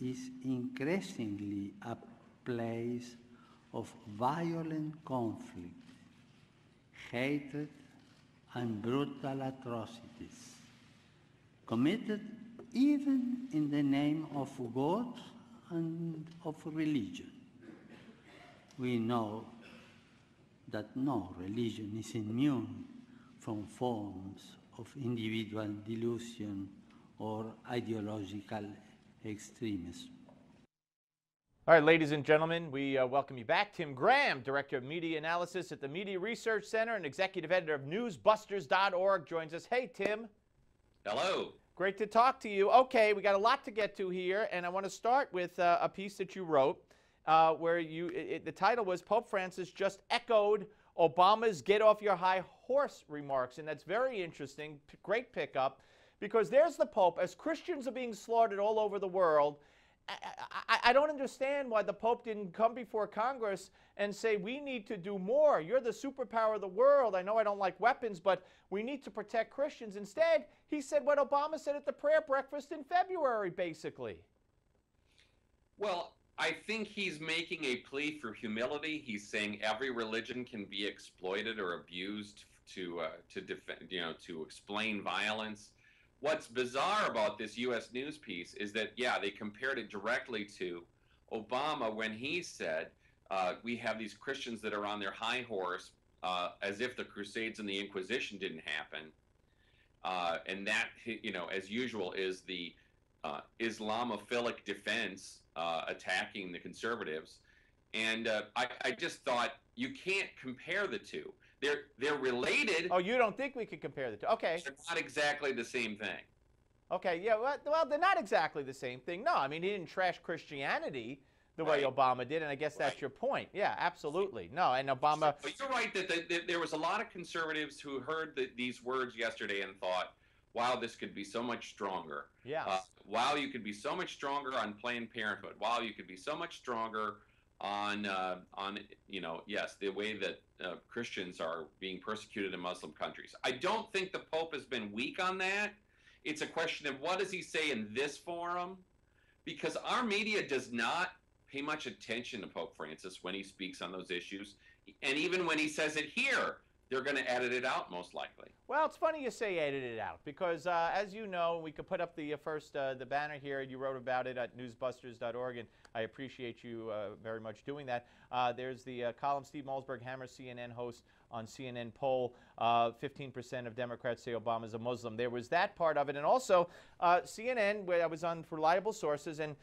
is increasingly a place of violent conflict, hatred, and brutal atrocities, committed even in the name of God and of religion. We know that no religion is immune from forms of individual delusion or ideological extremism. All right, ladies and gentlemen, we welcome you back. Tim Graham, Director of Media Analysis at the Media Research Center and Executive Editor of Newsbusters.org, joins us. Hey, Tim. Hello. Great to talk to you. Okay, we got a lot to get to here, and I want to start with a piece that you wrote where the title was Pope Francis just echoed Obama's get off your high horse remarks, and that's very interesting, great pickup, because there's the Pope. As Christians are being slaughtered all over the world, I don't understand why the Pope didn't come before Congress and say, we need to do more. You're the superpower of the world. I know I don't like weapons, but we need to protect Christians. Instead, he said what Obama said at the prayer breakfast in February, basically. Well, I think he's making a plea for humility. He's saying every religion can be exploited or abused to defend, to explain violence. What's bizarre about this U.S. News piece is that, yeah, they compared it directly to Obama when he said, we have these Christians that are on their high horse, as if the Crusades and the Inquisition didn't happen. And that, as usual, is the Islamophilic defense attacking the conservatives. And I just thought, you can't compare the two. They're related. Oh, you don't think we could compare the two? Okay. They're not exactly the same thing. Okay, yeah, well, they're not exactly the same thing. No, I mean, he didn't trash Christianity the way Obama did, and I guess that's your point. Yeah, absolutely. No, and Obama... But you're right that there was a lot of conservatives who heard these words yesterday and thought, wow, this could be so much stronger. Yeah. Wow, you could be so much stronger on Planned Parenthood. Wow, you could be so much stronger on yes, the way that Christians are being persecuted in Muslim countries. I don't think the Pope has been weak on that. It's a question of what does he say in this forum? Because our media does not pay much attention to Pope Francis when he speaks on those issues. And even when he says it here, they're going to edit it out most likely. Well, it's funny you say edit it out because, as you know, we could put up the the banner here. You wrote about it at newsbusters.org, and I appreciate you very much doing that. There's the column, Steve Malzberg Hammers CNN Host on CNN poll. 15% of Democrats say Obama's a Muslim. There was that part of it. And also, CNN, where I was on reliable sources, and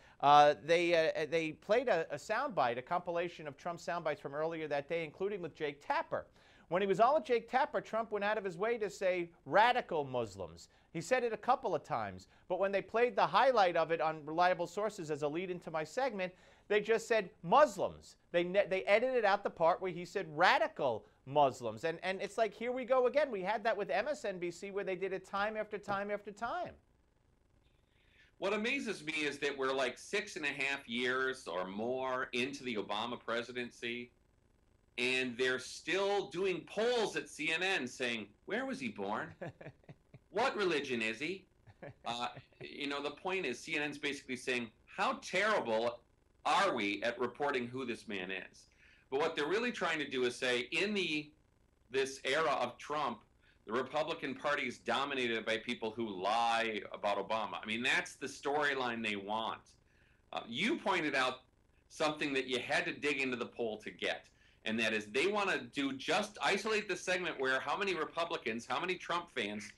they played a soundbite, a compilation of Trump's soundbites from earlier that day, including with Jake Tapper. When he was on with Jake Tapper, Trump went out of his way to say radical Muslims. He said it a couple of times, but when they played the highlight of it on reliable sources as a lead into my segment, they just said Muslims. They edited out the part where he said radical Muslims. And it's like, here we go again. We had that with MSNBC where they did it time after time after time. What amazes me is that we're like 6.5 years or more into the Obama presidency, and they're still doing polls at CNN saying, where was he born? What religion is he? The point is CNN's basically saying, how terrible are we at reporting who this man is? But what they're really trying to do is say, in this era of Trump, the Republican Party is dominated by people who lie about Obama. I mean, that's the storyline they want. You pointed out something that you had to dig into the poll to get. And that is they want to just isolate the segment where how many Republicans, how many Trump fans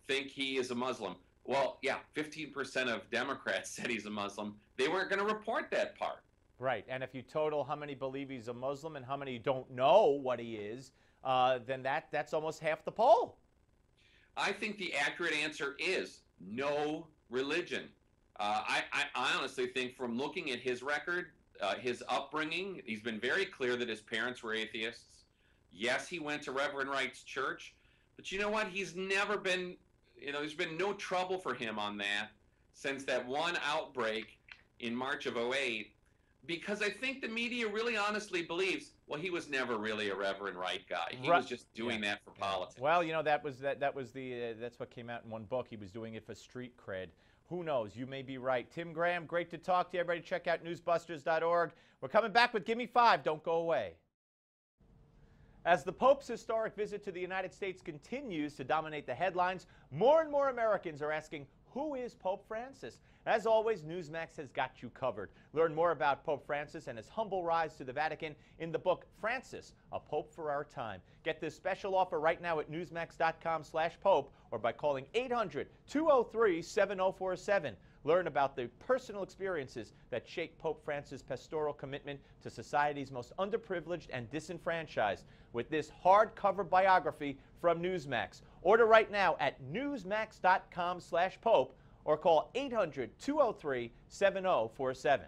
think he is a Muslim. Well, yeah, 15% of Democrats said he's a Muslim. They weren't going to report that part. Right, and if you total how many believe he's a Muslim and how many don't know what he is, then that's almost half the poll. I think the accurate answer is no religion. I honestly think from looking at his record, his upbringing, he's been very clear that his parents were atheists. Yes, he went to Reverend Wright's church, but you know what? He's never been, there's been no trouble for him on that since that one outbreak in March of '08, because I think the media really honestly believes, well, he was never really a Reverend Wright guy. He was just doing that for politics. Well, that's what came out in one book. He was doing it for street cred. Who knows? You may be right. Tim Graham, great to talk to you. Everybody check out newsbusters.org. We're coming back with Gimme 5. Don't go away. As the Pope's historic visit to the United States continues to dominate the headlines, more and more Americans are asking, who is Pope Francis? As always, Newsmax has got you covered. Learn more about Pope Francis and his humble rise to the Vatican in the book Francis, A Pope for Our Time. Get this special offer right now at newsmax.com/pope or by calling 800-203-7047. Learn about the personal experiences that shape Pope Francis' pastoral commitment to society's most underprivileged and disenfranchised with this hardcover biography from Newsmax. Order right now at newsmax.com/pope or call 800-203-7047.